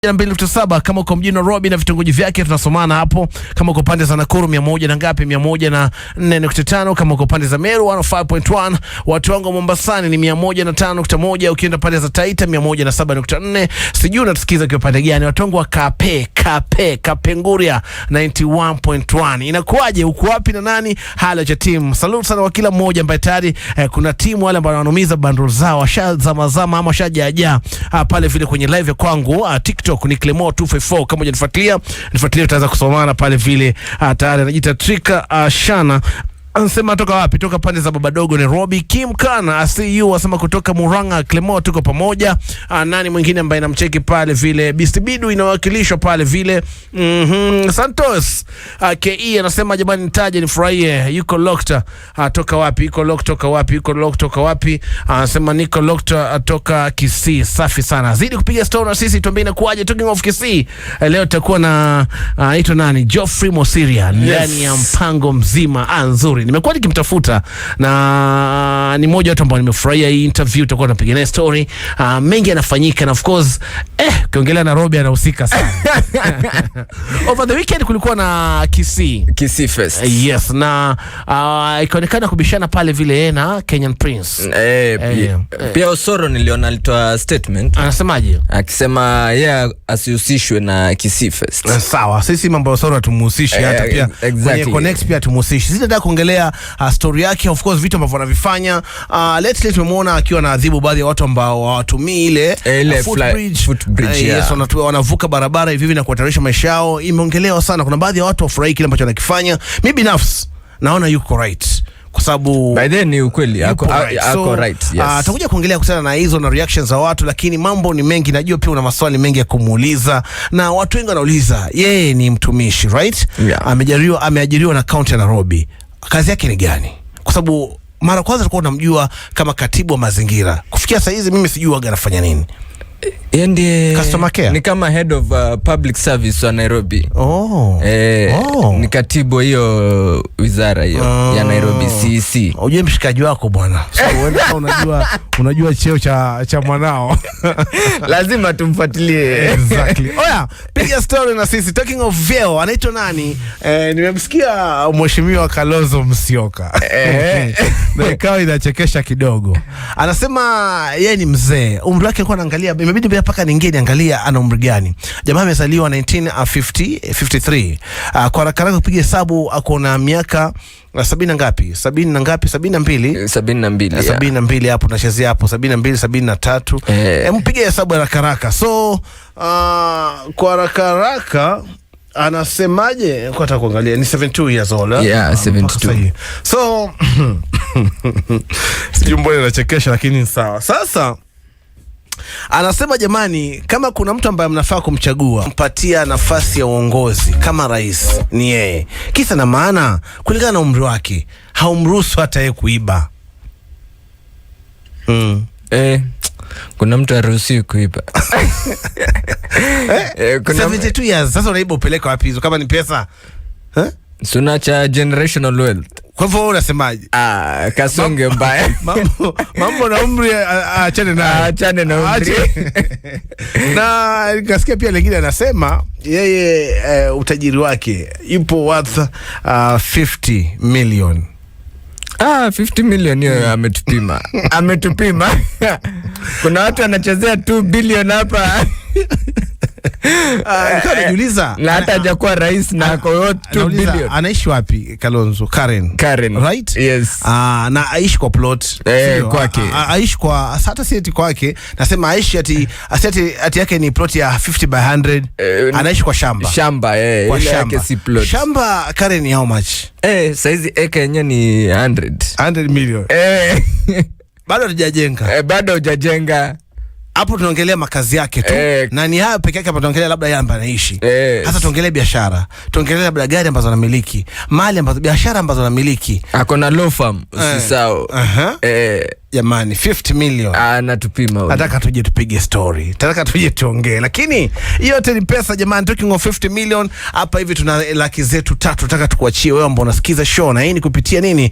2.7 kama uko mjini Nairobi na vitongoji vyake tunasomana hapo. Kama uko pande za Nakuru 100 na ngapi 104.5. Kama uko pande za Meru 105.1. Watu wangu Mombasani ni 105.1. Ukienda pande za Taita 107.4. Sijui unatusikiza kwa pande gani. Watu wangu wa Kapenguria 91.1. Inakuaje, uko wapi na nani? Hala cha team. Salute sana kwa kila mmoja ambaye tayari kuna timu wale ambao wananumiza bundles zao washazama ama washajaja pale vile kwenye live ya kwangu TikTok ni Clemo254. Kama hujanifuatilia utaanza kusomana pale vile. Tayari anajiita Trika Shana anasema toka wapi? Toka pande za Babadogo Nairobi. Kim Kana ACU asema kutoka Muranga. Clemo tuko pamoja. Nani mwingine ambaye namcheki pale vile? Bistibidu inawakilishwa pale vile. Santos KE anasema jamani nitaje nifurahie. Yuko locked. Toka wapi? Yuko locked toka wapi? Yuko locked toka wapi? Anasema niko locked toka Kisii. Safi sana. Zidi kupiga story na sisi, tuambie inakuaje. Talking of Kisii. Leo tutakuwa na ito nani? Geoffrey Mosiria ndani ya mpango mzima nzuri. Nimekuwa nikimtafuta na ni mmoja watu ambao nimefurahia hii interview. Tutakuwa tunapiga naye story. Mengi yanafanyika na of course ukiongelea Nairobi anahusika sana. Over the weekend kulikuwa na Kisii Fest. Yes, na ikaonekana kubishana pale vile na Kenyan Prince. Pia Osoro niliona alitoa statement. Anasemaje? Akisema asihusishwe na Kisii Fest. Sawa, sisi mambo ya Osoro tumuhusishi hata pia kwenye connect pia tumuhusishi. Sisi nataka kuongelea story yake, of course vitu ambavyo anavifanya. Lately tumemuona akiwa na adhibu baadhi ya watu ambao hawatumii ile footbridge. Yes, wanavuka barabara hivi na kuhatarisha maisha yao. Imeongelewa sana. Kuna baadhi ya watu wafurahi kile ambacho anakifanya. Mimi binafsi naona yuko right kwa sababu by then ni ukweli ako right. Yes. Tutakuja kuongelea kuhusiana na hizo na reactions za watu, lakini mambo ni mengi. Najua pia una maswali mengi ya kumuuliza na watu wengi wanauliza yeye ni mtumishi right? Yeah. Ameajiriwa na county ya Nairobi. Kazi yake ni gani? Kwa sababu mara kwanza tulikuwa tunamjua kama katibu wa mazingira. Kufikia sasa hizi mimi sijui waga anafanya nini. Ndiye customer care. Ni kama head of public service wa Nairobi. Ni katibu hiyo wizara hiyo ya Nairobi CEC. Uje mshikaji wako bwana. So unajua cheo cha mwanao. Lazima tumfuatilie. Exactly. Oya, piga story na sisi. Talking of vyeo, anaitwa nani? Nimemsikia mheshimiwa Kalonzo Musyoka. Na ikawa inachekesha kidogo. Anasema yeye ni mzee. Umri wake alikuwa anaangalia, imebidi bila paka ningine angalia ana umri gani. Jamaa amezaliwa 1953. Kwa haraka kupiga hesabu ako na miaka 70 ngapi? 70 na ngapi? 72. 72 hapo tunachezea hapo 72 73. Mpige hesabu haraka. So kwa haraka anasemaje? Kwa nataka kuangalia ni 72 years old. Yeah, 72. So sijui mbona inachekesha lakini sawa. Sasa anasema jamani, kama kuna mtu ambaye mnafaa kumchagua mpatia nafasi ya uongozi kama rais ni yeye. Kisa na maana kulingana na umri wake haumruhusu hata yeye kuiba. Kuna mtu haruhusiwi kuiba. 72 years. Sasa unaiba upeleka wapi hizo kama ni pesa? Suna cha generational wealth. Kwa hivyo unasemaje? Kasonge mbaya. Mambo na umri achane na umri. Na nikasikia pia lingine anasema yeye utajiri wake ipo worth 50 million. 50 million hiyo ametupima. Kuna watu wanachezea 2 billion hapa. Najiuliza na hata hajakuwa rais na kwa 2 billion. Anaishi wapi Kalonzo? Karen right? Yes. Na aishi kwa plot kwake. Aishi kwa hata si eti kwake. Nasema aishi ati yake ni plot ya 50 by 100. Anaishi kwa shamba. Ile yake si plot. Shamba Karen ni how much? Saizi eka yenyewe ni 100 million. Bado hujajenga. Hapo tunaongelea makazi yake tu. Na ni hayo peke yake hapa tunaongelea labda yeye ambaye anaishi. Hata tuongelee biashara. Tuongelee labda gari ambazo anamiliki, mali ambazo biashara ambazo anamiliki. Ako na law firm, usisahau. Jamani 50 million. Anatupima huyo. Nataka tuje tupige story. Nataka tuje tuongee. Lakini hiyo yote ni pesa jamani. Talking of 50 million hapa hivi tuna laki zetu 3. Nataka tukuachie wewe ambao unasikiza show na hii ni kupitia nini?